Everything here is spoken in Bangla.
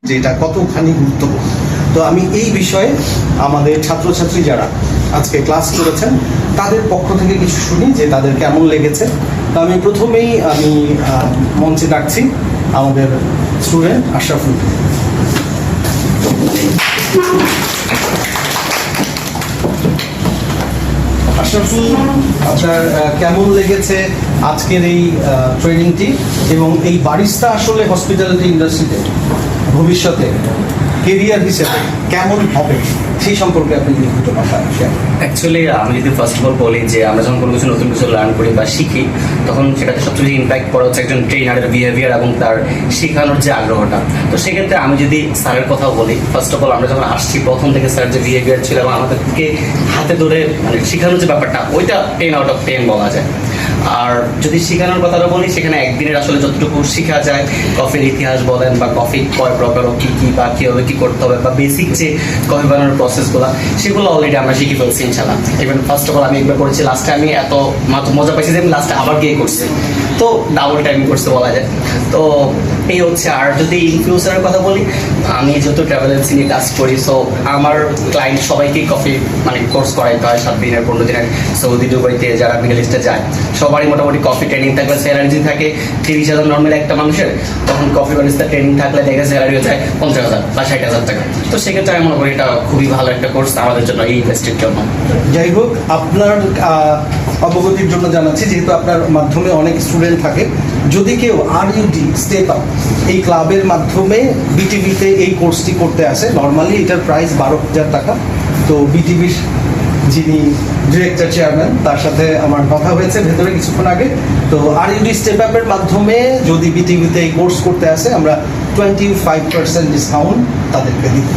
যে এটা কতখানি গুরুত্বপূর্ণ। তো আমি এই বিষয়ে আমাদের ছাত্রছাত্রী যারা আজকে ক্লাস করেছেন তাদের পক্ষ থেকে কিছু শুনি যে তাদের কেমন লেগেছে। তো আমি প্রথমেই মঞ্চে ডাকছি আমাদের স্টুডেন্ট আশরাফুল। আশরাফুল, আপনার কেমন লেগেছে আজকের এই ট্রেনিংটি এবং এই বারিস্তা আসলে হসপিটালিটি ইন্ডাস্ট্রিতে ভবিষ্যতে কেরিয়ার হিসেবে কেমন হবে সেই সম্পর্কে আপনি দুটো কথা শেয়ার। অ্যাকচুয়ালি আমি যদি ফার্স্ট অফ অল বলি যে আমরা যখন কোনো কিছু নতুন কিছু লার্ন করি বা শিখি তখন সেটাতে সবচেয়ে বেশি ইম্প্যাক্ট পড়ে হচ্ছে একজন ট্রেনারের বিহেভিয়ার এবং তার শেখানোর যে আগ্রহটা। তো সেক্ষেত্রে আমি যদি স্যারের কথাও বলি, ফার্স্ট অফ অল আমরা যখন আসছি প্রথম থেকে স্যার যে বিহেভিয়ার ছিল এবং আমাদেরকে হাতে ধরে মানে শেখানোর যে ব্যাপারটা ওইটা 10 আউট অফ 10 বলা যায়। আর যদি শেখানোর কথাটা বলি সেখানে একদিনের আসলে যতটুকু শেখা যায়, কফির ইতিহাস বলেন বা কফি কয় প্রকার ও কী কী বা কীভাবে কী করতে হবে বা বেসিক যে কফি বানানোর প্রসেসগুলো সেগুলো অলরেডি আমরা শিখে ফেলছি ইনশাল্লাহ। ইভেন ফার্স্ট অফ অল আমি একবার করেছি, লাস্টে আমি এত মজা পাইছি যে আমি লাস্টে আবার গিয়ে করছি, তো ডাবল টাইম করছে বলা যায়। তো এই হচ্ছে। আর যদি ইন ফিউচারের কথা বলি, আমি যেহেতু ট্রাভেল এজেন্সি নিয়ে কাজ করি, সো আমার ক্লায়েন্ট সবাইকেই কফি মানে কোর্স করাইতে হয় 7 দিনের 15 দিনের। সৌদি দুবাইতে যারা মিডল ইস্টে যায় সবারই মোটামুটি কফি ট্রেনিং থাকলে স্যালারি যদি থাকে 30,000 নর্মাল একটা মানুষের, তখন কফি বারিস্তা ট্রেনিং থাকলে দেখে স্যালারিও যায় 50,000 বা 60,000 টাকা। তো সেক্ষেত্রে আমি মনে করি এটা খুবই ভালো একটা কোর্স আমাদের জন্য, এই ইন্ডাস্ট্রির জন্য। যাই হোক, আপনার অবগতির জন্য জানাচ্ছি, যেহেতু আপনার মাধ্যমে অনেক স্টুডেন্ট থাকে, যদি কেউ RUD স্টেপ আপ এই ক্লাবের মাধ্যমে বিটিভিতে এই কোর্সটি করতে আসে, নর্মালি এটার প্রাইস 12,000 টাকা। তো বিটিভির যিনি ডিরেক্টর চেয়ারম্যান তার সাথে আমার কথা হয়েছে ভেতরে কিছুক্ষণ আগে। তো RUD স্টেপ আপের মাধ্যমে যদি বিটিভিতে এই কোর্স করতে আসে আমরা 25% ডিসকাউন্ট তাদেরকে দিই।